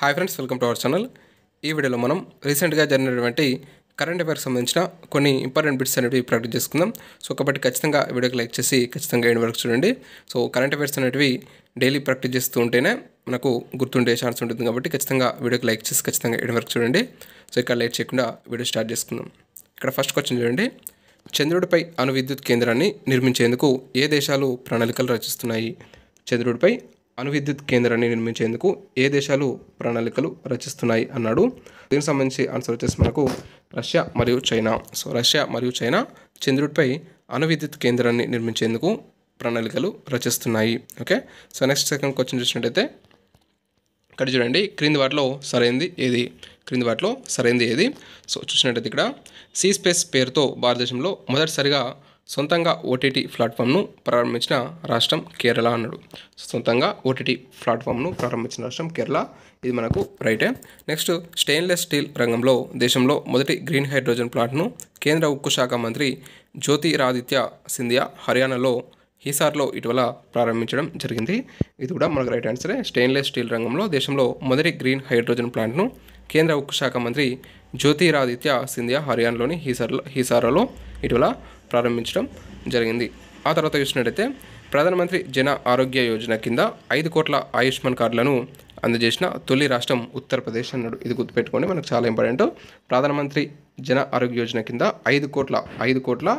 Hi friends, welcome to our channel. ఈ వీడియోలో మనం రీసెంట్గా జరిగినటువంటి కరెంట్ అఫైర్స్ సంబంధించిన కొన్ని ఇంపార్టెంట్ బిట్స్ అనేవి ప్రాక్టీస్ చేసుకుందాం. సో కాబట్టి ఖచ్చితంగా వీడియోకి లైక్ చేసి ఖచ్చితంగా ఎండ్ వరకు చూడండి. సో కరెంట్ అఫైర్స్ అనేవి డైలీ ప్రాక్టీస్ చేస్తూ ఉంటేనే మనకు గుర్తుండే ఛాన్స్ ఉంటుంది కాబట్టి ఖచ్చితంగా వీడియోకి లైక్ చేసి ఖచ్చితంగా ఎండ్ వరకు చూడండి. సో ఇక్కడ లైట్ చేయకుండా వీడియో స్టార్ట్ చేసుకుందాం. ఇక్కడ ఫస్ట్ క్వశ్చన్ చూడండి. చంద్రుడిపై అణు విద్యుత్ కేంద్రాన్ని నిర్మించేందుకు ఏ దేశాలు ప్రణాళికలు రచిస్తున్నాయి? చంద్రుడిపై అణు విద్యుత్ కేంద్రాన్ని నిర్మించేందుకు ఏ దేశాలు ప్రణాళికలు రచిస్తున్నాయి అన్నాడు. దీనికి సంబంధించి ఆన్సర్ వచ్చేసి మనకు రష్యా మరియు చైనా. సో రష్యా మరియు చైనా చంద్రుడిపై అణు విద్యుత్ కేంద్రాన్ని నిర్మించేందుకు ప్రణాళికలు రచిస్తున్నాయి. Okay, so next second question చూసినట్టయితే ఇక్కడ చూడండి, క్రింది వాటిలో సరైనది ఏది? క్రింది వాటిలో సరైనది ఏది? సో చూసినట్టయితే ఇక్కడ సీ స్పేస్ పేరుతో భారతదేశంలో మొదటిసారిగా సొంతంగా ఓటీటీ ప్లాట్ఫామ్ను ప్రారంభించిన రాష్ట్రం కేరళ అన్నాడు. సొంతంగా ఓటీటీ ప్లాట్ఫామ్ను ప్రారంభించిన రాష్ట్రం కేరళ, ఇది మనకు రైటే. నెక్స్ట్, స్టెయిన్లెస్ స్టీల్ రంగంలో దేశంలో మొదటి గ్రీన్ హైడ్రోజన్ ప్లాంట్ను కేంద్ర ఉక్కు శాఖ మంత్రి జ్యోతిరాదిత్య సింధియా హర్యానాలో హిసార్లో ఇటీవల ప్రారంభించడం జరిగింది. ఇది కూడా మనకు రైట్ ఆన్సరే. స్టెయిన్లెస్ స్టీల్ రంగంలో దేశంలో మొదటి గ్రీన్ హైడ్రోజన్ ప్లాంట్ను కేంద్ర ఉక్కు శాఖ మంత్రి జ్యోతిరాదిత్య సింధియా హర్యానాలోని హిసార్లో ఇటీవల ప్రారంభించడం జరిగింది. ఆ తర్వాత చూసినట్టయితే ప్రధానమంత్రి జన ఆరోగ్య యోజన కింద 5 కోట్ల ఆయుష్మాన్ కార్డులను అందజేసిన తొలి రాష్ట్రం ఉత్తరప్రదేశ్ అన్నాడు. ఇది గుర్తుపెట్టుకోండి, మనకు చాలా ఇంపార్టెంట్. ప్రధానమంత్రి జన ఆరోగ్య యోజన కింద 5 కోట్ల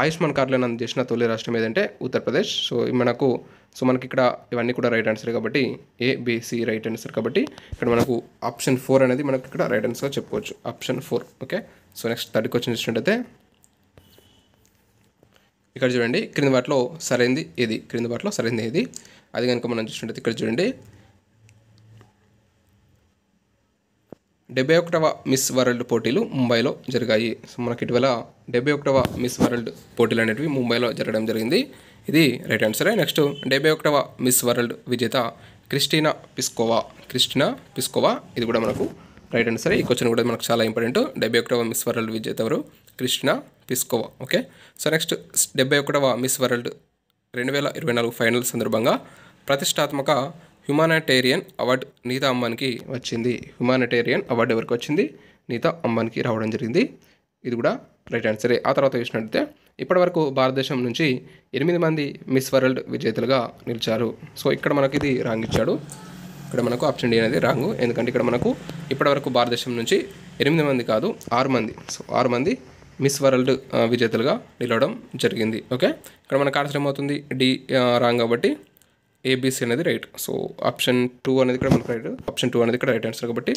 ఆయుష్మాన్ కార్డులను అందజేసిన తొలి రాష్ట్రం ఏదంటే ఉత్తరప్రదేశ్. సో మనకి ఇక్కడ ఇవన్నీ కూడా రైట్ ఆన్సర్ కాబట్టి ఏబిసి రైట్ ఆన్సర్ కాబట్టి ఇక్కడ మనకు ఆప్షన్ 4 అనేది మనకి ఇక్కడ రైట్ ఆన్సర్గా చెప్పుకోవచ్చు. Option 4. Okay, so next third question చూసినట్టయితే ఇక్కడ చూడండి, క్రింది వాటిలో సరైనది ఏది? క్రింది వాటిలో సరైనది ఏది? అది కనుక మనం చూసినట్టయితే ఇక్కడ చూడండి, 71వ మిస్ వరల్డ్ పోటీలు ముంబైలో జరిగాయి. సో మనకి ఇటీవల 71వ మిస్ వరల్డ్ పోటీలు అనేవి ముంబైలో జరగడం జరిగింది. ఇది రైట్ ఆన్సరే. నెక్స్ట్, 71వ మిస్ వరల్డ్ విజేత క్రిస్టినా పిస్కోవా, ఇది కూడా మనకు రైట్ ఆన్సరే. ఈ క్వశ్చన్ కూడా మనకు చాలా ఇంపార్టెంట్. 71వ మిస్ వరల్డ్ విజేత ఎవరు? Krystyna Pyszkova. Okay, so next 71వ మిస్ వరల్డ్ 2024 ఫైనల్ సందర్భంగా ప్రతిష్టాత్మక హ్యుమానిటేరియన్ అవార్డు నీతా అంబానీకి వచ్చింది. హ్యుమానిటేరియన్ అవార్డు ఎవరికి వచ్చింది? నీతా అంబానీకి రావడం జరిగింది. ఇది కూడా రైట్ ఆన్సరే. ఆ తర్వాత చూసినట్లయితే ఇప్పటివరకు భారతదేశం నుంచి 8 మంది మిస్ వరల్డ్ విజేతలుగా నిలిచారు. సో ఇక్కడ మనకి ఇది రాంగ్ ఇచ్చాడు. ఇక్కడ మనకు ఆప్షన్ డి అనేది రాంగ్. ఎందుకంటే ఇక్కడ మనకు ఇప్పటివరకు భారతదేశం నుంచి 8 మంది కాదు 6 మంది. సో 6 మంది మిస్ వరల్డ్ విజేతలుగా నిలవడం జరిగింది. ఓకే, ఇక్కడ మనకు ఆన్సర్ ఏమవుతుంది? డి రాంగ్ కాబట్టి ఏబిసి అనేది రైట్. సో ఆప్షన్ 2 అనేది ఇక్కడ మనకు రైట్. ఆప్షన్ 2 అనేది ఇక్కడ రైట్ ఆన్సర్ కాబట్టి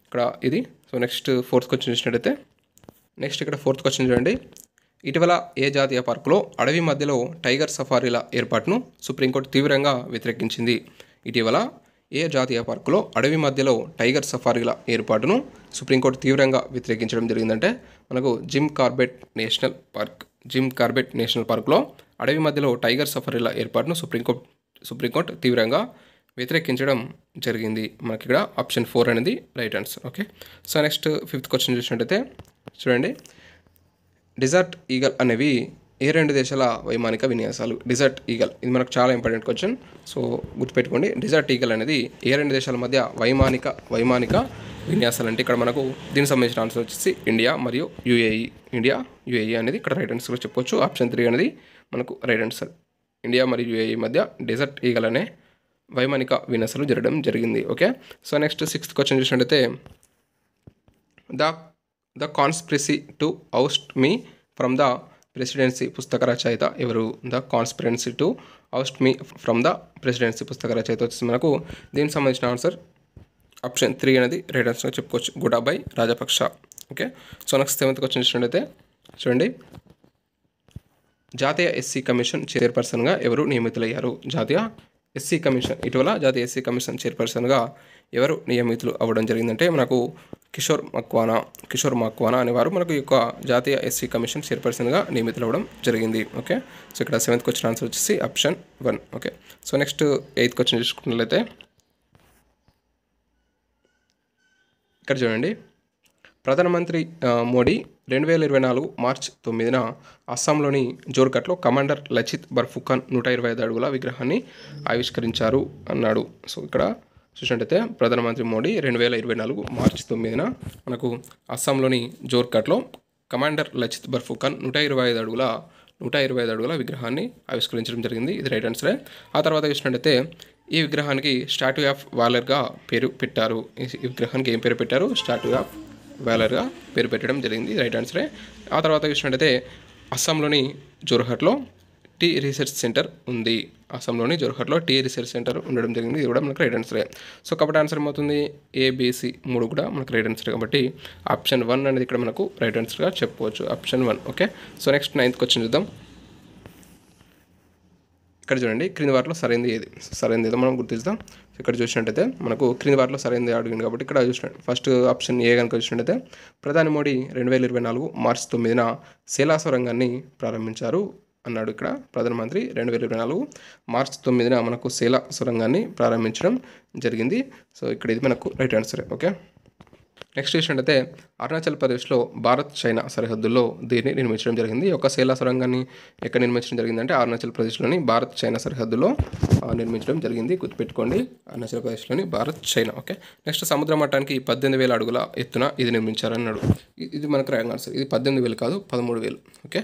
ఇక్కడ ఇది. సో నెక్స్ట్ ఫోర్త్ క్వశ్చన్ చూసినట్టయితే ఇక్కడ ఫోర్త్ క్వశ్చన్ చూడండి. ఇటీవల ఏ జాతీయ పార్కులో అడవి మధ్యలో టైగర్ సఫారీల ఏర్పాటును సుప్రీంకోర్టు తీవ్రంగా వ్యతిరేకించింది? ఇటీవల ఏ జాతీయ పార్కులో అడవి మధ్యలో టైగర్ సఫారీల ఏర్పాటును సుప్రీంకోర్టు తీవ్రంగా వ్యతిరేకించడం జరిగిందంటే మనకు జిమ్ కార్బెట్ నేషనల్ పార్కులో అడవి మధ్యలో టైగర్ సఫారీల ఏర్పాటును సుప్రీంకోర్టు తీవ్రంగా వ్యతిరేకించడం జరిగింది. మనకి ఇక్కడ ఆప్షన్ 4 అనేది right answer. Okay, so next fifth question చూసినట్టయితే చూడండి, డెజర్ట్ ఈగల్ అనేవి ఏ 2 దేశాల వైమానిక విన్యాసాలు? డెజర్ట్ ఈగల్ ఇది మనకు చాలా ఇంపార్టెంట్ క్వశ్చన్. సో గుర్తుపెట్టుకోండి, డెజర్ట్ ఈగల్ అనేది ఏ 2 దేశాల మధ్య వైమానిక విన్యాసాలు అంటే ఇక్కడ మనకు దీనికి సంబంధించిన ఆన్సర్ వచ్చేసి ఇండియా మరియు యుఏఈ అనేది ఇక్కడ రైట్ ఆన్సర్గా చెప్పుకోవచ్చు. ఆప్షన్ 3 అనేది మనకు రైట్ ఆన్సర్. ఇండియా మరియు యుఏఈ మధ్య డెజర్ట్ ఈగల్ అనే వైమానిక విన్యాసాలు జరగడం జరిగింది. Okay, so next 6th question చూసినట్టయితే the conspiracy to oust me from the presidency పుస్తక రచయిత ఎవరు? The conspiracy to oust me from the presidency పుస్తక రచయిత వచ్చేసి మనకు దీనికి సంబంధించిన ఆన్సర్ ఆప్షన్ 3 అనేది రైట్ ఆన్సర్గా చెప్పుకోవచ్చు. Gotabaya Rajapaksa. Okay, so next 7th question చూసినట్టయితే చూడండి, జాతీయ ఎస్సీ కమిషన్ చైర్పర్సన్గా ఎవరు నియమితులయ్యారు? ఇటీవల జాతీయ ఎస్సీ కమిషన్ చైర్పర్సన్గా ఎవరు నియమితులు అవ్వడం జరిగిందంటే మనకు కిషోర్ మక్వానా అనేవారు మనకు ఈ యొక్క జాతీయ ఎస్సీ కమిషన్ చైర్పర్సన్గా నియమితులు అవ్వడం జరిగింది. ఓకే, సో ఇక్కడ 7th క్వశ్చన్ ఆన్సర్ వచ్చేసి option 1. Okay, so next 8th question చూసుకున్నట్లయితే ఇక్కడ చూడండి, ప్రధానమంత్రి మోడీ 2024 మార్చి 9న అస్సాంలోని జోర్ఘట్లో కమాండర్ లచిత్ బర్ఫుఖాన్ 125 అడుగుల విగ్రహాన్ని ఆవిష్కరించారు అన్నాడు. సో ఇక్కడ చూసినట్టయితే ప్రధానమంత్రి మోడీ 2024 మార్చి 9న మనకు అస్సాంలోని జోర్కట్లో కమాండర్ లచిత్ బర్ఫుఖాన్ 125 అడుగుల విగ్రహాన్ని ఆవిష్కరించడం జరిగింది. ఇది రైట్ ఆన్సరే. ఆ తర్వాత చూసినట్టయితే ఈ విగ్రహానికి స్టాట్యూ ఆఫ్ వాలర్గా పేరు పెట్టారు. ఈ విగ్రహానికి ఏం పేరు పెట్టారు? స్టాట్యూ ఆఫ్ వాలర్గా పేరు పెట్టడం జరిగింది. రైట్ ఆన్సరే. ఆ తర్వాత చూసినట్టయితే అస్సాంలోని జోర్హట్లో టీ రీసెర్చ్ సెంటర్ ఉంది. అస్సాంలోని జోర్హట్లో టీ రీసెర్చ్ సెంటర్ ఉండడం జరిగింది. ఇది కూడా మనకు రైట్ ఆన్సరే. సో కాబట్టి ఆన్సర్ ఏమవుతుంది? ఏబిసి 3 కూడా మనకు రైట్ ఆన్సర్. కాబట్టి ఆప్షన్ 1 అనేది ఇక్కడ మనకు రైట్ ఆన్సర్గా చెప్పుకోవచ్చు. Option 1. Okay. So next 9th question చూద్దాం. ఇక్కడ చూడండి, క్రింది వాటిలో సరైనది ఏది? సరైనది ఏదో మనం గుర్తిస్తాం. ఇక్కడ చూసినట్టయితే మనకు క్రింది వాటిలో సరైనది అడిగింది కాబట్టి ఇక్కడ చూసినట్టు ఫస్ట్ ఆప్షన్ ఏ కనుక చూసినట్టయితే ప్రధాని మోడీ 2024 మార్చి 9న సేలా సొరంగాన్ని ప్రారంభించారు అన్నాడు. ఇక్కడ ప్రధానమంత్రి 2024 మార్చి 9న మనకు సేలా సొరంగాన్ని ప్రారంభించడం జరిగింది. సో ఇక్కడ ఇది మనకు రైట్ ఆన్సర్. ఓకే. నెక్స్ట్ చూసినట్టయితే అరుణాచల్ ప్రదేశ్లో భారత్ చైనా సరిహద్దుల్లో దీన్ని నిర్మించడం జరిగింది. ఈ యొక్క సేలా సొరంగాన్ని ఎక్కడ నిర్మించడం జరిగిందంటే అరుణాచల్ ప్రదేశ్లోని భారత్ చైనా సరిహద్దులో నిర్మించడం జరిగింది. గుర్తుపెట్టుకోండి, అరుణాచల్ ప్రదేశ్లోని భారత్ చైనా. ఓకే. నెక్స్ట్ సముద్ర మట్టానికి 18,000 అడుగుల ఎత్తున ఇది నిర్మించారన్నాడు. ఇది మనకు రైట్ ఆన్సర్. ఇది 18,000 కాదు, 13,000. ఓకే.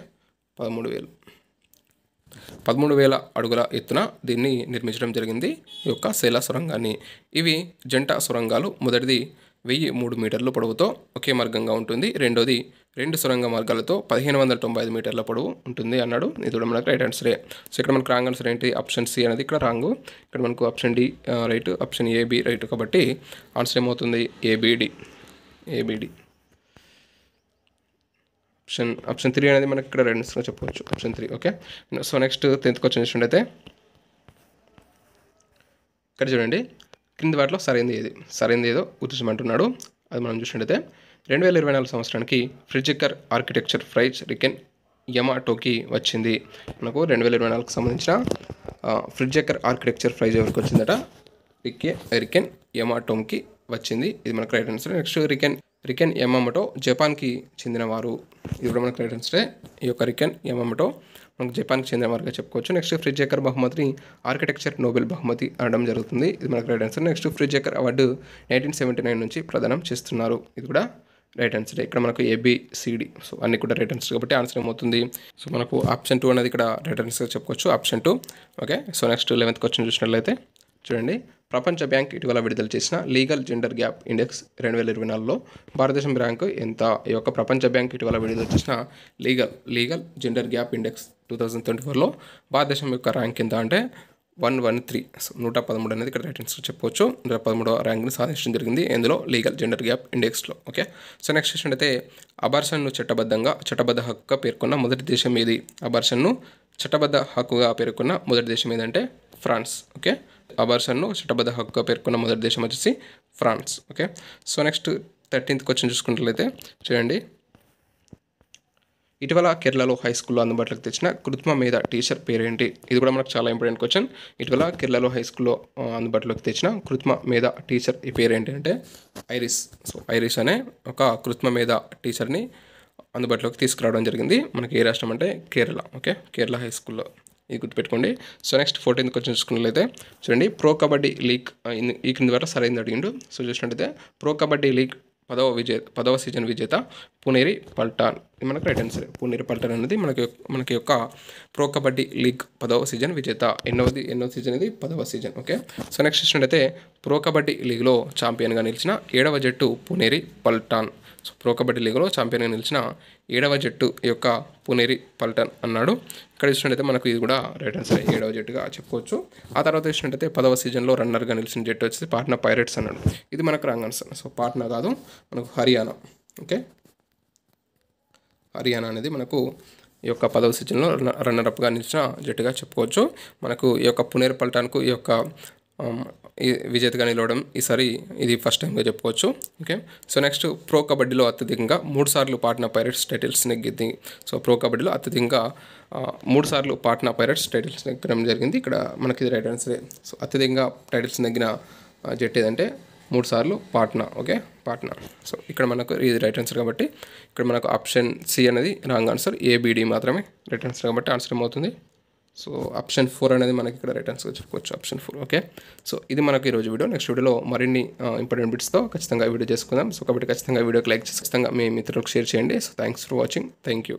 13,000 అడుగుల ఎత్తున దీన్ని నిర్మించడం జరిగింది, ఈ యొక్క సేలా సొరంగాన్ని. ఇవి జంట సొరంగాలు. మొదటిది 1,003 మీటర్ల పొడవుతో ఒకే మార్గంగా ఉంటుంది. రెండోది 2 సొరంగ మార్గాలతో 1,595 మీటర్ల పొడవు ఉంటుంది అన్నాడు. ఇది కూడా మనకు రైట్ ఆన్సరే. సో ఇక్కడ మనకు రాంగ్ ఆన్సర్ ఏంటి? ఆప్షన్ సి అనేది ఇక్కడ రాంగ్. ఇక్కడ మనకు option D right, option A B right. కాబట్టి ఆన్సర్ ఏమవుతుంది? ఏబిడి. ఆప్షన్ 3 అనేది మనకి ఇక్కడ రైట్ ఆన్సర్గా చెప్పవచ్చు. Option 3. Okay. So next 10th question చూసినట్టయితే ఇక్కడ చూడండి, క్రింది వాటిలో సరైనది ఏది? సరైనది ఏదో గుర్తించమంటున్నాడు. అది మనం చూసినట్టయితే 2024 సంవత్సరానికి ఫ్రిడ్జికర్ ఆర్కిటెక్చర్ ప్రైజ్ రికెన్ యమాటోకి వచ్చింది. మనకు 2024కి సంబంధించిన ఫ్రిడ్జికర్ ఆర్కిటెక్చర్ ప్రైజ్ ఎవరికి వచ్చిందట? రికెన్ యమాటోకి వచ్చింది. ఇది మనకు రైట్ ఆన్సర్. నెక్స్ట్ రికెన్ యమామోటో జపాన్కి చెందినవారు. ఇది కూడా మనకు రైట్ ఆన్సరే. ఈ యొక్క రికెన్ యమామోటో మనకు జపాన్కి చెందినవారుగా చెప్పుకోవచ్చు. నెక్స్ట్ ఫ్రిడ్జికర్ బహుమతిని ఆర్కిటెక్చర్ నోబెల్ బహుమతి అనడం జరుగుతుంది. ఇది మనకు రైట్ ఆన్సర్. నెక్స్ట్ ఫ్రిడ్జికర్ అవార్డు 1979 నుంచి ప్రదానం చేస్తున్నారు. ఇది కూడా రైట్ ఆన్సర్. ఇక్కడ మనకు ఏబిసిడి. సో అన్ని కూడా రైట్ ఆన్సర్ కాబట్టి ఆన్సర్ ఏమవుతుంది? సో మనకు ఆప్షన్ 2 అనేది ఇక్కడ రైట్ ఆన్సర్ చెప్పుకోవచ్చు. Option 2. Okay. So next 11th question చూసినట్లయితే చూడండి, ప్రపంచ బ్యాంక్ ఇటీవల విడుదల చేసిన లీగల్ జెండర్ గ్యాప్ ఇండెక్స్ 2024లో భారతదేశం ర్యాంకు ఎంత? ఈ యొక్క ప్రపంచ బ్యాంక్ ఇటీవల విడుదల చేసిన లీగల్ జెండర్ గ్యాప్ ఇండెక్స్ 2024లో భారతదేశం యొక్క ర్యాంక్ ఎంత అంటే 113. సో 113 అనేది ఇక్కడ రైట్ ఆన్సర్ చెప్పుకోవచ్చు. 113వ ర్యాంక్ని సాధించడం జరిగింది ఇందులో లీగల్ జెండర్ గ్యాప్ ఇండెక్స్లో. ఓకే. సో నెక్స్ట్ చూసినట్టయితే అబార్షన్ను చట్టబద్ధ హక్కుగా పేర్కొన్న మొదటి దేశం ఏది? అబార్షన్ను చట్టబద్ధ హక్కుగా పేర్కొన్న మొదటి దేశం ఏదంటే ఫ్రాన్స్. ఓకే. అబార్షన్ను చట్టబద్ధ హక్కుగా పేర్కొన్న మొదటి దేశం వచ్చేసి France. Okay. So next 13th question చూసుకున్నట్లయితే చూడండి, ఇటీవల కేరళలో హై స్కూల్లో అందుబాటులోకి తెచ్చిన కృత్రిమ మేధ టీచర్ పేరేంటి? ఇది కూడా మనకు చాలా ఇంపార్టెంట్ క్వశ్చన్. ఇటీవల కేరళలో హై స్కూల్లో అందుబాటులోకి తెచ్చిన కృత్రిమ మేధ టీచర్ ఈ పేరేంటి అంటే ఐరిస్. సో ఐరిస్ అనే ఒక కృత్రిమ మేధ టీచర్ని అందుబాటులోకి తీసుకురావడం జరిగింది. మనకి ఏ రాష్ట్రం అంటే కేరళ. ఓకే. కేరళ హై స్కూల్లో. ఇది గుర్తుపెట్టుకోండి. సో నెక్స్ట్ 14th క్వశ్చన్ చూసుకున్నట్లయితే చూడండి, ప్రో కబడ్డీ లీగ్ ఈ క్రింది వాటిలో సరైనది అడిగిండు. సో చూసినట్టయితే ప్రో కబడ్డీ లీగ్ 10వ సీజన్ విజేత పునేరి పల్టాన్. ఇది మనకు రైట్ ఆన్సర్. పునేరి పల్టాన్ అనేది మనకి యొక్క ప్రో కబడ్డీ లీగ్ 10వ సీజన్ విజేత. ఎన్నో సీజన్ ఇది? 10వ సీజన్. ఓకే. సో నెక్స్ట్ చూసినట్టయితే ప్రో కబడ్డీ లీగ్లో ఛాంపియన్గా నిలిచిన 7వ జట్టు పునేరి పల్టాన్. సో ప్రో కబడ్డీ లీగ్లో ఛాంపియన్గా నిలిచిన 7వ జట్టు ఈ యొక్క పునేరి పల్టాన్ అన్నాడు. ఇక్కడ చూసినట్టయితే మనకు ఇది కూడా రైట్ ఆన్సర్, 7వ జట్టుగా చెప్పుకోవచ్చు. ఆ తర్వాత చూసినట్టయితే 10వ సీజన్లో రన్నర్గా నిలిచిన జట్టు వచ్చేసి పాట్నా పైరేట్స్ అన్నాడు. ఇది మనకు రాంగ్ ఆన్సర్. సో పాట్నా కాదు, మనకు హర్యానా. ఓకే. హర్యానా అనేది మనకు ఈ యొక్క 10వ సీజన్లో రన్నర్ అప్గా నిలిచిన జట్టుగా చెప్పుకోవచ్చు. మనకు ఈ యొక్క పునేరి పల్టాన్కు ఈ యొక్క విజేతగా నిలవడం ఈసారి ఇది ఫస్ట్ టైంగా చెప్పుకోవచ్చు. ఓకే. సో నెక్స్ట్ ప్రో కబడ్డీలో అత్యధికంగా 3 సార్లు పాట్నా పైరేట్స్ టైటిల్స్ నెగ్గింది. సో ప్రో కబడ్డీలో అత్యధికంగా 3 సార్లు పాట్నా పైరేట్స్ టైటిల్స్ నెగ్గడం జరిగింది. ఇక్కడ మనకి ఇది రైట్ ఆన్సరే. సో అత్యధికంగా టైటిల్స్ నెగ్గిన జట్టు ఏదంటే 3 సార్లు పాట్నా. ఓకే. పాట్నా. సో ఇక్కడ మనకు ఇది రైట్ ఆన్సర్ కాబట్టి ఇక్కడ మనకు ఆప్షన్ సి అనేది రాంగ్ ఆన్సర్. ఏబిడి మాత్రమే రైట్ ఆన్సర్ కాబట్టి ఆన్సర్ ఏమవుతుంది? సో ఆప్షన్ 4 అనేది మనకి ఇక్కడ రైట్ ఆన్సర్గా చెప్పుకోవచ్చు, ఆప్షన్ 4. ఓకే, సో ఇది మనకి ఈరోజు వీడియో. నెక్స్ట్ వీడియోలో మరిన్ని ఇంపార్టెంట్ బిట్స్తో ఖచ్చితంగా వీడియో చేసుకుందాం. సో కాబట్టి ఖచ్చితంగా వీడియోకి లైక్ చేసి ఖచ్చితంగా మీ మిత్రులకు షేర్ చేయండి. So thanks for watching. Thank you.